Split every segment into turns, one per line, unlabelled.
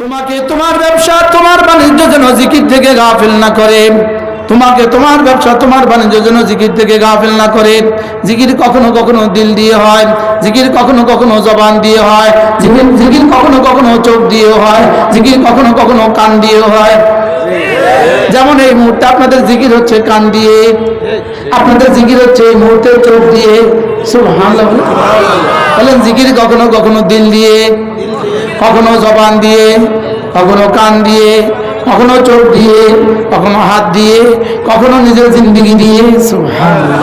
তোমাকে তোমার ব্যবসা তোমার বাণিজ্য যেন জিকির থেকে গাফিল না করে। তোমাকে তোমার ব্যবসা তোমার বাণিজ্য যেন জিকির থেকে গাফিল না করে। জিকির কখনো কখনো দিল দিয়ে হয়, জিকির কখনো কখনো জবান দিয়ে হয়, জিকির কখনো কখনো চোখ দিয়ে হয়, জিকির কখনো কখনো কান দিয়ে হয়। যেমন এই মুহূর্তে আপনাদের জিকির হচ্ছে কান দিয়ে, আপনাদের জিকির হচ্ছে এই মুহূর্তে চোখ দিয়ে। সুবহানাল্লাহ বলেন। জিকির কখনো কখনো দিল দিয়ে, কখনো জবান দিয়ে, কখনো কান দিয়ে, কখনো চোখ দিয়ে, কখনো হাত দিয়ে, কখনো নিজের জিন্দেগি দিয়ে। সুবহানাল্লাহ।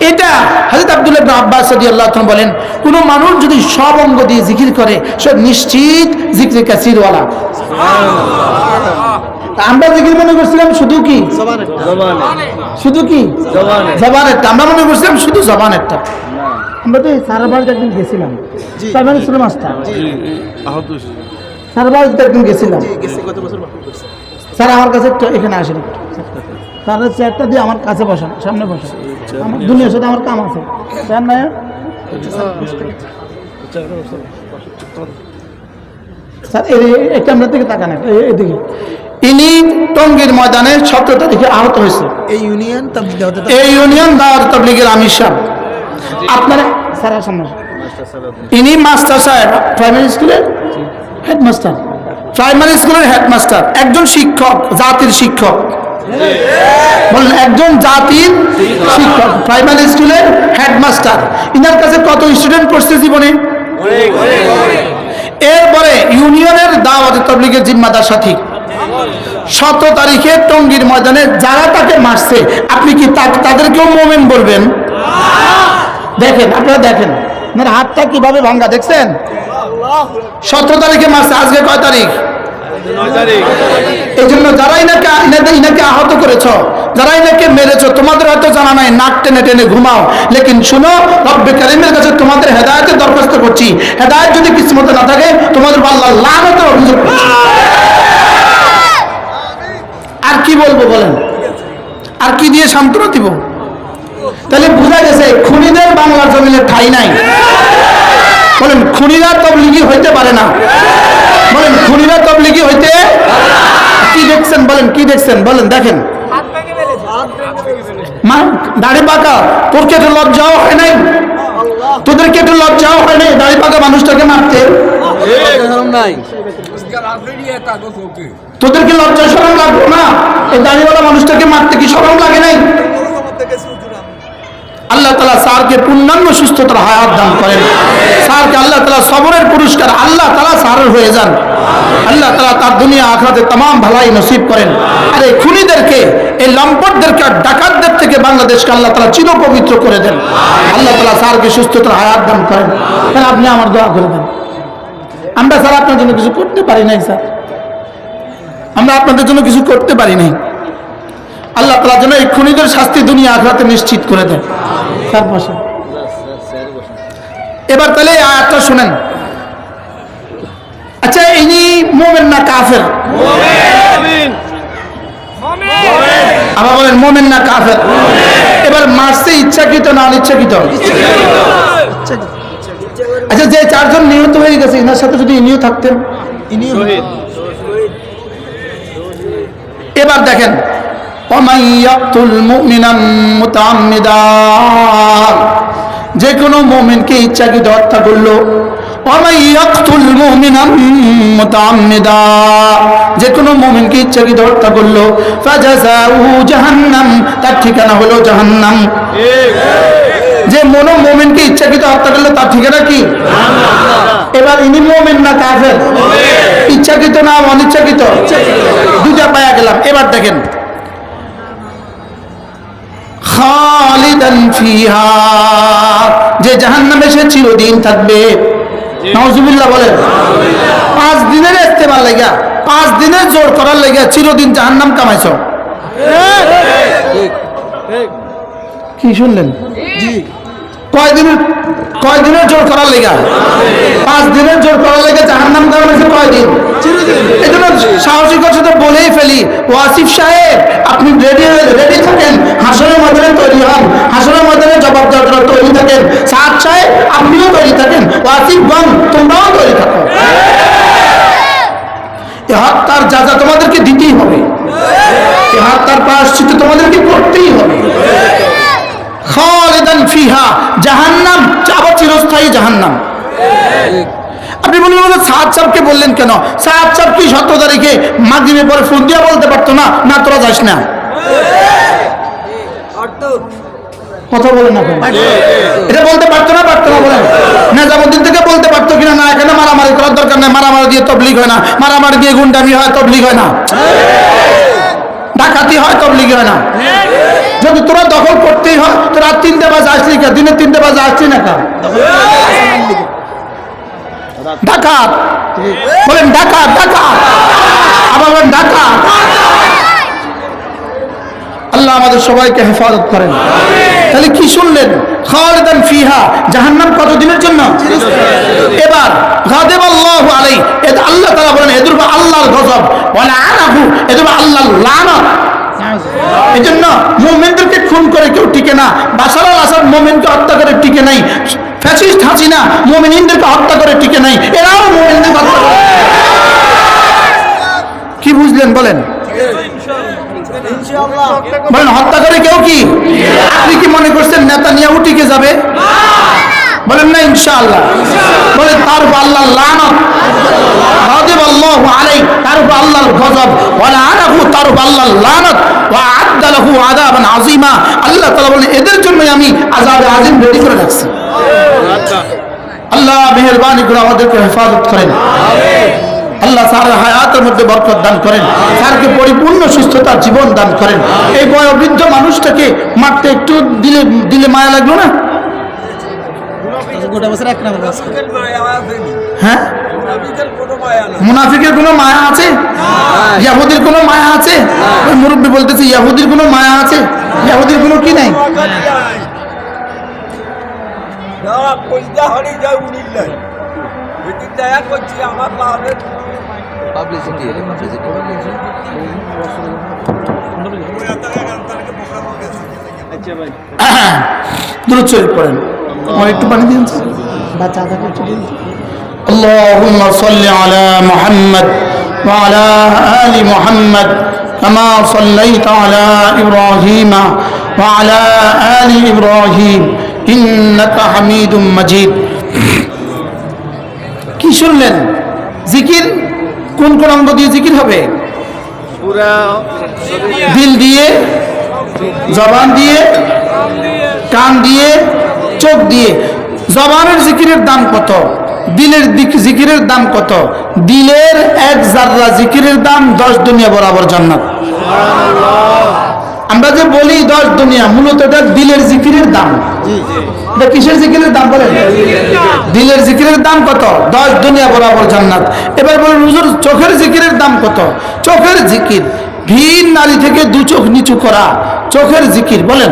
এটা হযরত আব্দুল্লাহ ইবনে আব্বাস রাদিয়াল্লাহু তাআলা বলেন, কোন মানুষ যদি সব অঙ্গ দিয়ে জিকির করে সে নিশ্চিত জিকির কাসিরওয়ালা। আমরা জিকির মনে করছিলাম শুধু কি শুধু কি জবানেরটা, আমরা মনে করছিলাম শুধু জবানেরটা। আমরা তো সারাবাড়িতে একদিন গেছিলাম, তার মানে ছিল মাস্টার সারাবাড়িতে একদিন গেছিলাম। স্যার আমার কাছে এখানে আসেন, স্যার চেয়ারটা দিয়ে আমার কাছে বসান, সামনে বসান। আমার দুনিয়ার সাথে আমার কাম আছে। স্যার না স্যার একটা আমরা থেকে তাকান, এদিকে। ইনি টঙ্গীর ময়দানে 17 তারিখে আহত হয়েছে। এই ইউনিয়ন দাওয়াত তাবলীগের আমির সাহেব। আপনারা স্যার সামনে, ইনি মাস্টার সাহেব, প্রাইমারি স্কুলের হেডমাস্টার, প্রাইমারি স্কুলের হেডমাস্টার, একজন শিক্ষক, জাতির শিক্ষক। বলেন, একজন জাতির শিক্ষক, প্রাইমারি স্কুলের হেডমাস্টার। ইনার কাছে কত স্টুডেন্ট পড়ছে জীবনে? এরপরে ইউনিয়নের দাওয়াত তাবলীগের জিম্মাদার সাথী। 17 তারিখে টঙ্গীর ময়দানে যারা তাকে মারছে, আপনি কি তাদেরকেও মোমেন বলবেন? দেখেন, আপনারা দেখেন হাতটা কিভাবে ভাঙ্গা, দেখছেন? 17 তারিখে মারছে, আজকে কয় তারিখ? এই জন্য যারা ইনাকে আহত করেছ, যারা ইনাকে মেরেছ, তোমাদের হয়তো জানা নাই, নাক টেনে টেনে ঘুমাও। লেকিন শুনো, রব্বে কারীমের কাছে তোমাদের হেদায়েতের দরখাস্ত করছি। হেদায়েত যদি কিসমতে না থাকে, তোমাদের আল্লাহ লানতের অভিযোগ করছি। আর কি বলবো বলেন? আর কি দিয়ে সান্ত্বনা দিব? তাহলে বোঝা গেছে খুনিদের বাংলার জমিনে ঠাঁই নাই। বলেন, খুনিরা তাবলীগী হইতে পারে না। বলেন, খুনিরা তাবলীগী হইতে। কি দেখছেন বলেন, কি দেখছেন বলেন? দেখেন, দাড়ি পাকা, তোর কি একটু লজ্জাও হয় নাই? তোদের কি একটু লজ্জাও হয় নাই দাড়ি পাকা মানুষটাকে মারতে? তোদের কি লজ্জা শরম লাগলো না? এই দাড়িওয়ালা মানুষটাকে মারতে কি শরম লাগে নাই? আল্লাহ তাআলা স্যারকে পূর্ণাঙ্গ সুস্থতার হায়াত দান করেন। স্যারকে আল্লাহ তাআলা সবরের পুরস্কার আল্লাহ তাআলা স্যারের হয়ে যান। আল্লাহ তাআলা তার দুনিয়া আখিরাতে तमाम ভালাই নসিব করেন। আর এই খুনিদেরকে, এই লম্পটদেরকে, ডাকাতদের থেকে বাংলাদেশকে আল্লাহ তাআলা চির পবিত্র করে দেন। আল্লাহ তাআলা স্যারকে সুস্থতার হায়াত দান করেন। তাহলে আপনি আমার দোয়া করে দেন। আমরা স্যার আপনার জন্য কিছু করতে পারি নাই। স্যার, আমরা আপনাদের জন্য কিছু করতে পারি নাই। আল্লাহ তাআলা যেন এই খুনিদের শাস্তি দুনিয়া আখিরাতে নিশ্চিত করে দেন। স্যার বসেন। এবার তাহলে এই আয়াতটা শুনেন। আচ্ছা, ইনি মুমিন না কাফের? মুমিন। আবার বলেন, মুমিন না কাফের? এবার মারছে ইচ্ছাকৃত না অনিচ্ছাকৃত? আচ্ছা, যে 4 জন নিহত হয়ে গেছে, ইনার সাথে যদি ইনিও থাকতেন? এবার দেখেন, যে কোনো মুমিনকে ইচ্ছাকৃত হত্যা করলো, যে কোনো মুমিনকে ইচ্ছাকৃত হত্যা করলো, জাহান্নাম, তার ঠিকানা হলো জাহান্নাম। যে মুমিনকে ইচ্ছাকৃত হত্যা করলো তার ঠিকানা কি? এবার ইনি মুমিন না কাফের? ইচ্ছাকৃত না অনিচ্ছাকৃত? দুটা পায়া গেলাম। এবার দেখেন, খালিদান ফিহা, যে জাহান্নামে সে চিরদিন থাকবে। নাউজুবিল্লাহ বলেন। 5 দিনের ইস্তেমাল লাগা, 5 দিনের জোর করার লাগা চিরদিন জাহান্নাম কামাইছো। কি শুনলেন? জি। কয়দিনের জোর করার লেগা? 5 দিনের জোর করার লেগে জাহান্নাম কামাইছে কয়দিন? এই জন্য সাহসিকতার সাথে বলেই ফেলি, ওয়াসিফ সাহেব আপনি রেডি থাকেন, হাসরের ময়দানে তৈরি হন, হাসরের ময়দানে জবাব দেওয়ার জন্য তৈরি থাকেন। সাদ সাহেব আপনিও তৈরি থাকেন, ওয়াসিফ গণ তোমরাও তৈরি থাকো। এই হত্যার যাজা তোমাদেরকে দিতেই হবে, এই হত্যার প্রায়শ্চিত্ত তোমাদেরকে করতেই হবে। খালিদান ফিহা, জাহান্নাম, যাবো চিরস্থায়ী জাহান্নাম। আপনি বললেন সাদ সাহেবকে বললেন কেন? সাদ সাহেব কি 17 তারিখে মাগরিবের পরে ফোন দিয়ে বলতে পারতো না, না তোরা যাস না? কথা বলেন না, এটা বলতে পারতো না? পারতো না? বলেন। নিজামুদ্দিন থেকে বলতে পারতো কিনা? না, এখানে মারামারি করার দরকার নেই, মারামারি দিয়ে তবলিগ হয় না, মারামারি দিয়ে গুন্ডামি হয়, তবলিগ হয় না, ডাকাতি হয়, তবলিগ হয় না। যদি তোরা দখল করতেই হয়, তোরা 3টে বাজে আসলি কা? দিনে 3টে বাজে আসলি না কা? ডাকাত বলেন, ডাকাত, ডাকাত, আবার বলেন ডাকাত। আল্লাহ আমাদের সবাইকে হেফাজত করেন। তাহলে কি শুনলেন? খালিদান ফিহা, জাহান্নাম কতদিনের জন্য? এবার গাদাবাল্লাহু আলাইহি, এটা আল্লাহ তাআলা বলেন এদের উপর আল্লাহর গজব, ওয়ালা আনাহু, এদের উপর আল্লাহর লানত। এজন্য মুমিনদেরকে খুন করে কেউ টিকে না। বাশার আল আসাদ মুমিনকে হত্যা করে টিকে নাই, ফ্যাসিস্ট হাসিনা মুমিনদেরকে হত্যা করে টিকে নাই, এরাও মুমিনদেরকে হত্যা করে। কি বুঝলেন বলেন? বলেন হত্যা করে কেউ কি? আপনি কি মনে করছেন নেতানিয়াহু টিকে যাবে? বলেন না ইনশাআল্লাহ। বলেন তার উপর আল্লাহর লানত, গাদাবাল্লাহু আলাইহি, তার উপর আল্লাহর গজব, ওয়ালা আনাহু, তার উপর আল্লাহর লানত, ওয়া আ'আদ্দা লাহু আযাবান আযীমা, আল্লাহ তাআলা বলেন এদের জন্য আমি আযাবে আযীম রেডি করে রাখছি। আল্লাহ মেহেরবানি করে আমাদেরকে হেফাজত করেন। আল্লাহ স্যারের হায়াতের মধ্যে বরকত দান করেন, স্যারকে পরিপূর্ণ সুস্থতার জীবন দান করেন। এই বয়োবৃদ্ধ মানুষটাকে মারতে একটু দিলে মায়া লাগলো না? হ্যাঁ, মুনাফিকের কোনো মায়া আছে? ইহুদির কোনো মায়া আছে? মুরব্বী বলতেছে ইহুদির কোনো মায়া আছে? ইহুদির কোনো কি নাই? দূর চলে পড়েন, আমার একটু পানি দিন। اللهم صل على محمد وعلى آل محمد كما صليت على إبراهيم وعلى آل إبراهيم إنك حميد مجيد। কি শুনলেন? জিকির কোন কোন অঙ্গ দিয়ে জিকির হবে? দিল দিয়ে, জবান দিয়ে, কান দিয়ে, চোখ দিয়ে। জবানের জিকিরের দাম কত? দিলের জিকিরের দাম কত? দিলের 1 জাররা জিকিরের দাম 10 দুনিয়া বরাবর জান্নাত। আমরা যে বলি 10 দুনিয়া, মূলত এটা দিলের জিকিরের দাম। এটা কিসের জিকিরের দাম বলেন? দিলের জিকিরের দাম কত? 10 দুনিয়া বরাবর জান্নাত। এবার বলেন হুজুর চোখের জিকিরের দাম কত? চোখের জিকির ভিন নারী থেকে 2 চোখ নিচু করা, চোখের জিকির। বলেন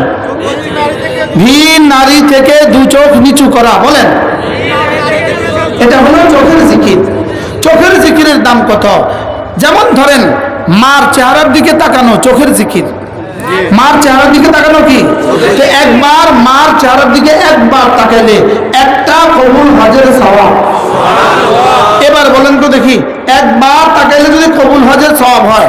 ভিন নারী থেকে 2 চোখ নিচু করা, বলেন এটা হলো চোখের জিকির। চোখের জিকিরের দাম কত? যেমন ধরেন মার চেহারার দিকে তাকানো চোখের জিকির। মার চেহারার দিকে তাকানো কি? তো একবার মার চেহারার দিকে একবার তাকাইলে একটা কবুল হজের সওয়াব। এবার বলেন তো দেখি, একবার তাকাইলে যদি কবুল হজের সওয়াব হয়,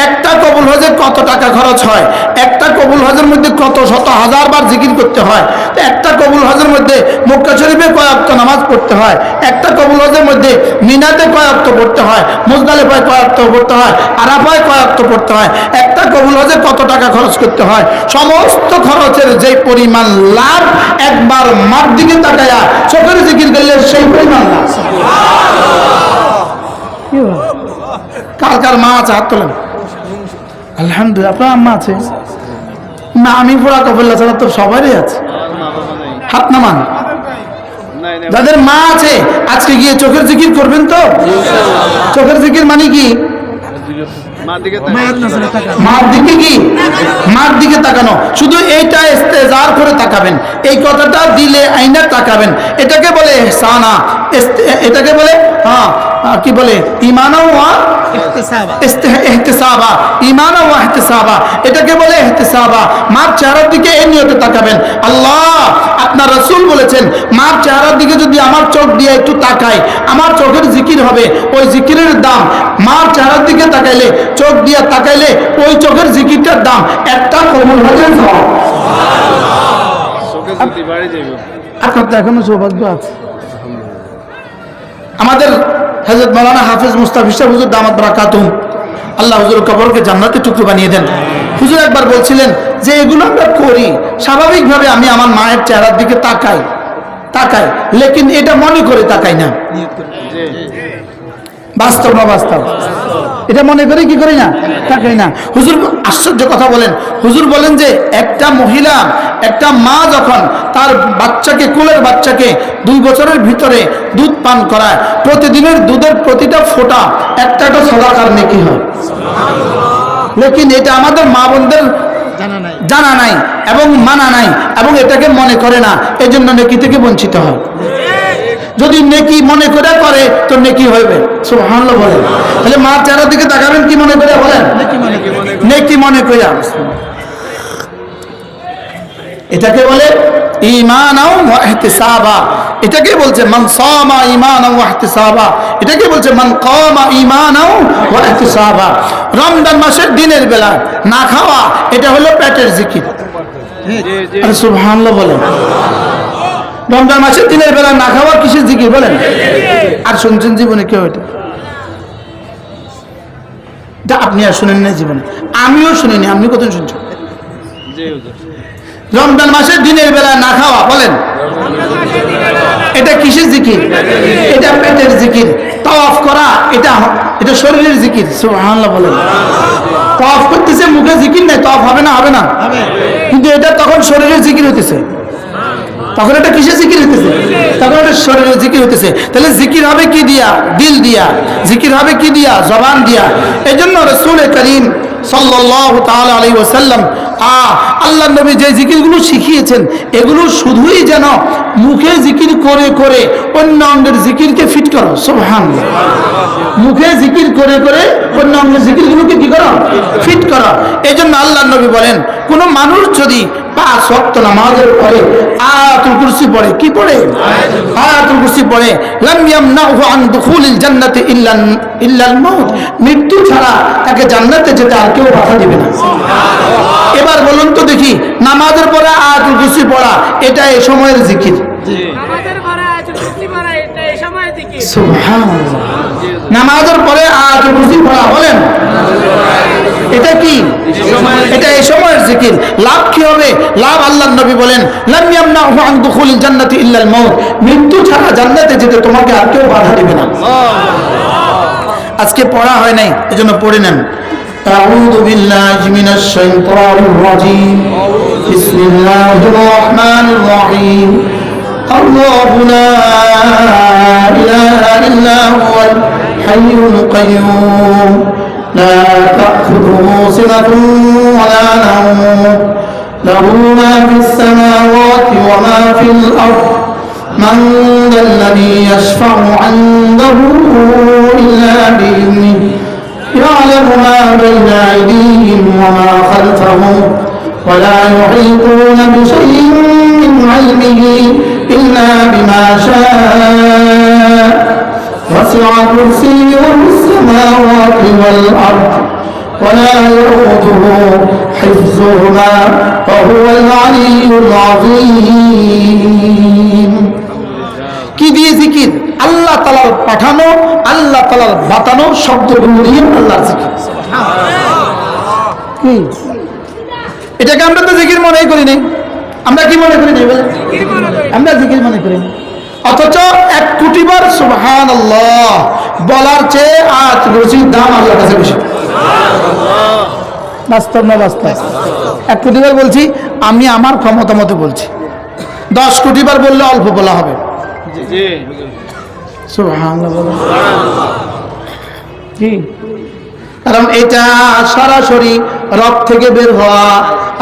একটা কবুল হজে কত টাকা খরচ হয়? একটা কবুল হজের মধ্যে কত শত হাজার বার জিকির করতে হয়? তো একটা কবুল হজের মধ্যে মক্কা শরীফে কয় ওয়াক্ত নামাজ পড়তে হয়, একটা কবুল হজের মধ্যে মিনাতে কয় ওয়াক্ত পড়তে হয়, মুজদালিফায় কয় ওয়াক্ত পড়তে হয়, আরাফায় কয় ওয়াক্ত পড়তে হয়, একটা কবুল হজে কত টাকা খরচ করতে হয়? সমস্ত খরচের যে পরিমাণ লাভ একবার মার দিকে তাকায়া চোখের জিকির করলে সেই পরিমাণ লাভ। কার কার মা আছে হাত তোলেন। আলহামদুলিল্লাহ, আপনার আম্মা আছে? না, আমি পুরা কবুল্লা ছাড়া তো সবারই আছে, হাত নামান। যাদের মা আছে আজকে গিয়ে চোখের জিকির করবেন তো? চোখের জিকির মানে কি? মার দিকে কি? মার দিকে তাকানো। শুধু এইটা ইস্তেজার করে তাকাবেন, এই কথাটা দিলে আইনা তাকাবেন। এটাকে বলে ইহসানা, এটাকে বলে কি বলে? ঈমানও ওয়া ইহতিসাবা, ঈমান ওয়া ইহতিসাবা, এটাকে বলে ইহতিসাবা। মার চেহারার দিকে এই নিয়তে তাকাবেন, আল্লাহ আপনার রাসূল বলেছেন মার চেহারার দিকে যদি আমার চোখ দিয়ে একটু তাকাই, আমার চোখের জিকির হবে। ওই জিকিরের দাম মার চেহারার দিকে তাকাইলে, চোখ দিয়ে তাকাইলে ওই চোখের জিকিরটার দাম একটা কবুল হয়ে যায়। আপনার তো এখনো সৌভাগ্য আছে। আমাদের হযরত মাওলানা হাফেজ মুস্তাফিজ হুজুর দামাত বারাকাতুহু, আল্লাহ হুজুর কবরকে জান্নাতের টুকরো বানিয়ে দেন। হুজুর একবার বলছিলেন যে এগুলো আমরা করি স্বাভাবিকভাবে, আমি আমার মায়ের চেহারার দিকে তাকাই, লেকিন এটা মনে করে তাকাই না। বাস্তব না বাস্তব? এটা মনে করে কি করি না, তাকাই না। হুজুর আশ্চর্য কথা বলেন, হুজুর বলেন যে একটা মহিলা, একটা মা যখন তার বাচ্চাকে, কোলের বাচ্চাকে 2 বছরের ভিতরে দুধ পান করায়, প্রতিদিনের দুধের প্রতিটা ফোঁটা একটা সাদাকার নেকি হয়। লেকিন এটা আমাদের মা বোনদের জানা নাই এবং মানা নাই এবং এটাকে মনে করে না, এজন্য নেকি থেকে বঞ্চিত হয়। যদি নেকি মনে করে তো নেকি হইবে। সুবহানাল্লাহ বলেন। তাহলে মার চেহারার দিকে তাকাবেন কি মনে করে বলেন? নেকি মনে করে। এটাকে বলে ঈমান ওয়া ইহতিসাবা। এটাকে বলছে মান সামা ঈমানান ওয়া ইহতিসাবা। এটাকে বলছে মান কামা ঈমানান ওয়া ইহতিসাবা। রমজান মাসের দিনের বেলা না খাওয়া, এটা হলো পেটের জিকির। আরে সুবহানাল্লাহ বলেন। রমজান মাসের দিনের বেলা না খাওয়া কিসের জিকির বলেন? আর শুনছেন জীবনে কেউ? এটা আপনি আর শুনেন না জীবনে, আমিও শুনিনি। আপনি কত শুনছেন? রমজান মাসের দিনের বেলা না খাওয়া বলেন, এটা কিসের জিকির? এটা পেটের জিকির। তাওয়াফ করা, এটা শরীরের জিকির। সুবহানাল্লাহ বলেন। তাওয়াফ করতেছে, মুখে জিকির নাই, তাওয়াফ হবে না? হবে না। কিন্তু এটা তখন শরীরের জিকির হইতেছে। তখন এটা কিসের জিকির হইতেছে? তখন এটা শরীরের জিকির হইতেছে। তাহলে জিকির হবে কি দিয়া? দিল দিয়া। জিকির হবে কি দিয়া? জবান দিয়া। এই জন্য রাসূল করিম সাল্লাল্লাহু তাআলা আলাইহি ওয়াসাল্লাম আল্লাহর নবী যে জিকিরগুলো শিখিয়েছেন, এগুলো শুধুই যেন মুখে জিকির করে করে অন্য অঙ্গের জিকিরকে ফিট করো। সুবহানাল্লাহ। মুখে জিকির করে করে অন্য অঙ্গের জিকিরগুলোকে কি করো? ফিট করো। এই জন্য আল্লাহর নবী বলেন, কোন মানুষ যদি 5 ওয়াক্ত নামাজের পরে আয়াতুল কুরসি পড়ে, কি পড়ে? আয়াতুল কুরসি পড়ে, লাম ইয়ামনাহু আন দুখুলিল জান্নাতি ইল্লাল মাউত। মৃত্যু ছাড়া তাকে জান্নাতে যেতে আর কেউ বাধা দিবে না। এবার বলুন তো দেখি, নামাজের পরে আয়াতুল কুরসি পড়া, এটা এই সময়ের জিকির? নামাজের পরে আয়াতুল কুরসি পড়া, এটা এই সময়ের জিকির। সুবহানাল্লাহ। নামাজের পরে আয়াতুল কুরসি পড়া বলেন, এটা কি? এটা এই সময়ের জিকির। লাভ কি হবে? লাভ আল্লাহর নবী বলেন, লাম ইয়ামনাহু আন দুখুলিল জান্নাতি ইল্লাল মাউত। মৃত্যু ছাড়া জান্নাতে যেতে তোমাকে আর কেউ বাধা দিবে না। আজকে পড়া হয় নাই, এজন্য পড়ে নেন। আউযু বিল্লাহি মিনাশ শাইতানির রাজীম। বিসমিল্লাহির রহমানির রহিম। আল্লাহু লা ইলাহা ইল্লা হুয়াল হাইয়ুল কাইয়্যুম। لا تأخذه سنة ولا نوم له ما في السماوات وما في الأرض من ذا الذي يشفع عنده إلا بإذنه يعلم ما بين أيديهم وما خلفهم ولا يحيطون بشيء من علمه إلا بما شاء وسع كرسيه السماوات والأرض ولا يؤوده حفظهما وهو العلي العظيم। কি দিয়ে জিকির? আল্লাহ তাআলার পাঠানো, আল্লাহ তাআলার বাতানো শব্দগুলো দিয়ে আল্লাহর জিকির। কি এটাকে আমরা তো জিকির মনেই করি নাই। আমরা কি মনে করি নাই বলেন? আমরা জিকির মনে করি না। অথচ 1 কোটি বার সুবহানাল্লাহ বলার চেয়ে আয়াতুল কুরসির দাম আল্লাহর কাছে বেশি। বাস্তব না বাস্তব? 1 কোটি বার বলছি, আমি আমার ক্ষমতা মতো বলছি। 10 কোটি বার বললে অল্প বলা হবে। জি সুবহানাল্লাহ। কি? কারণ এটা সরাসরি রব থেকে বের হওয়া,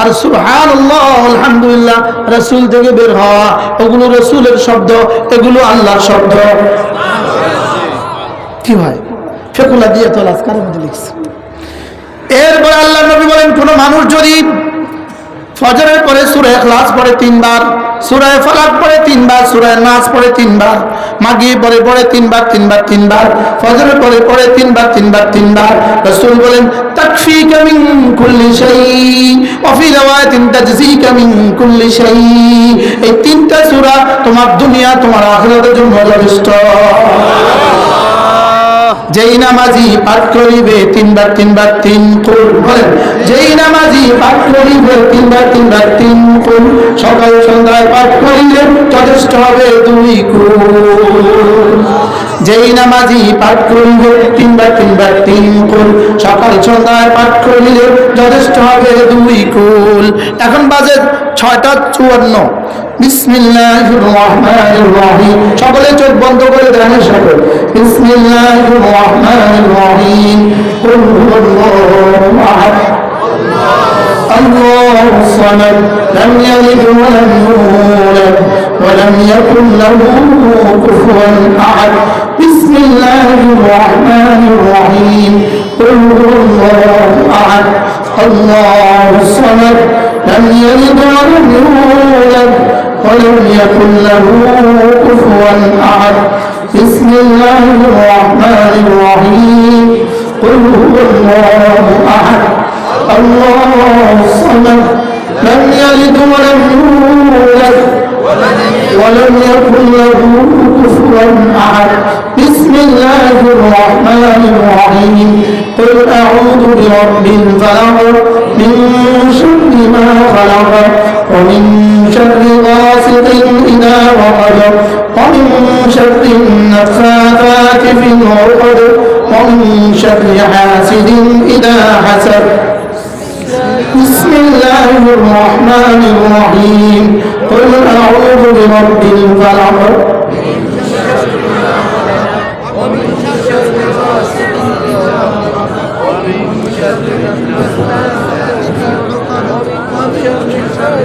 আর সুবহানাল্লাহ আলহামদুলিল্লাহ রাসূল থেকে বের হওয়া, ওগুলো রাসূলের শব্দ, এগুলো আল্লাহর শব্দ। কি হয়? ফেকুলা দিয়ে তো আজকারের মধ্যে লিখছে। এরপর আল্লাহ নবী বলেন, কোন মানুষ যদি ফজরের পরে সূরা ইখলাস পড়ে 3 বার, সূরা ফালাক পড়ে 3 বার, সূরা নাস পড়ে 3 বার, মাগরিব পড়ে 3 বার 3 বার 3 বার, ফজরের পড়ে 3 বার 3 বার 3 বার, রাসূল বলেন তাকফিকা মিন কুল্লি শাই ওয়া ফি রাওয়ায়াতিন তাজজিকা মিন কুল্লি শাই। এই 3টা সূরা তোমার দুনিয়া তোমার আখিরাতের জন্য যথেষ্ট। যেই নামাজি পাঠ করিবে 3 বার 3 বার 3 কুল, বলেন যেই নামাজি পাঠ করিবে 3 বার 3 বার 3 কুল, সকাল সন্ধ্যায় পাঠ করিলে যথেষ্ট হবে 2 কুল। যেই নামাজি পাঠ করিবে 3 বার 3 বার 3 কুল, সকাল সন্ধ্যায় পাঠ করিলে যথেষ্ট হবে 2 কুল। এখন বাজে 6:54। বিসমিল্লাহির রহমানির রহিম। সকলে চোখ বন্ধ করে দেন, সকলে বিসমিল্লাহির রহমানির রহিম। কুল হুয়াল্লাহু আহাদ আল্লাহুস সামাদ লাম ইয়ালিদ ওয়া লাম ইউলাদ ওয়া লাম ইয়াকুল লাহু কুফুয়ান আহাদ। বিসমিল্লাহির রহমানির রহিম। কুল হুয়াল্লাহু আহাদ আল্লাহুস সামাদ লাম ইয়ালিদ ওয়া লাম ইউলাদ ولم يكن له كفوا أحد. بسم الله الرحمن الرحيم. قل هو الله أحد الله الصمد لم يلد ولم يولد ولم يكن له كفوا أحد. بسم الله الرحمن الرحيم. قل أعوذ برب الفلق من شر ما خلق ومن شر غاسق إذا وقب ومن شر النفاثات في العقد ومن شر حاسد إذا حسد. بسم الله الرحمن الرحيم. قل أعوذ برب الفلق ومن شر غاسق إذا وقب ومن شر النفاثات في العقد ومن شر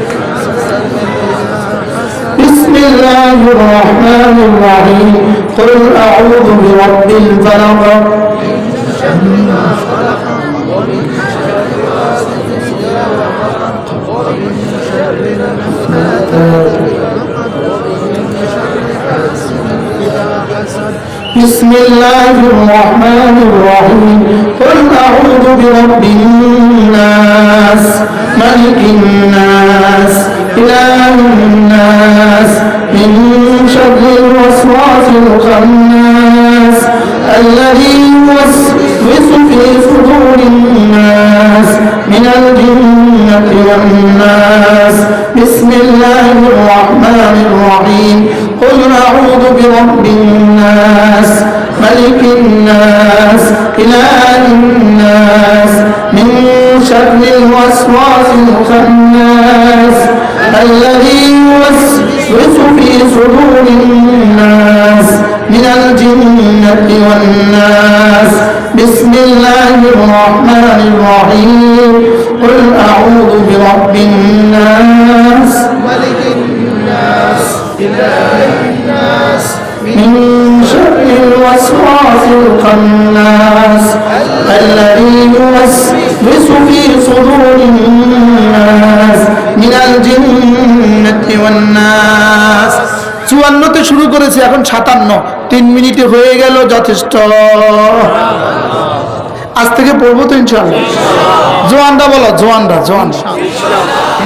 بسم الله الرحمن الرحيم. قل أعوذ برب الفلق من شر ما خلق ومن شر غاسق إذا وقب ومن شر النفاثات في العقد ومن شر حاسد إذا حسد. بسم الله الرحمن الرحيم. قل أعوذ برب الناس ملك الناس إله الناس من شر الوسواس الخناس الذي يوسوس في صدور الناس من الجنة والناس. بسم الله الرحمن الرحيم. قل أعوذ برب الناس ملك الناس إله الناس من شر الوسواس الخناس الذي يوسوس في صدور الناس من الجنة والناس. بسم الله الرحمن الرحيم. قل أعوذ برب الناس ملك الناس إله الناس من شر الوسواس الخناس الذي يوسوس في صدور الناس من الجنة والناس. 54তে শুরু করেছি, এখন 57। 3 মিনিটে হয়ে গেল, যথেষ্ট। আজ থেকে পড়বো তো ইনশাআল্লাহ। জোয়ানরা বলো, জোয়ানরা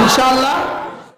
ইনশাআল্লাহ।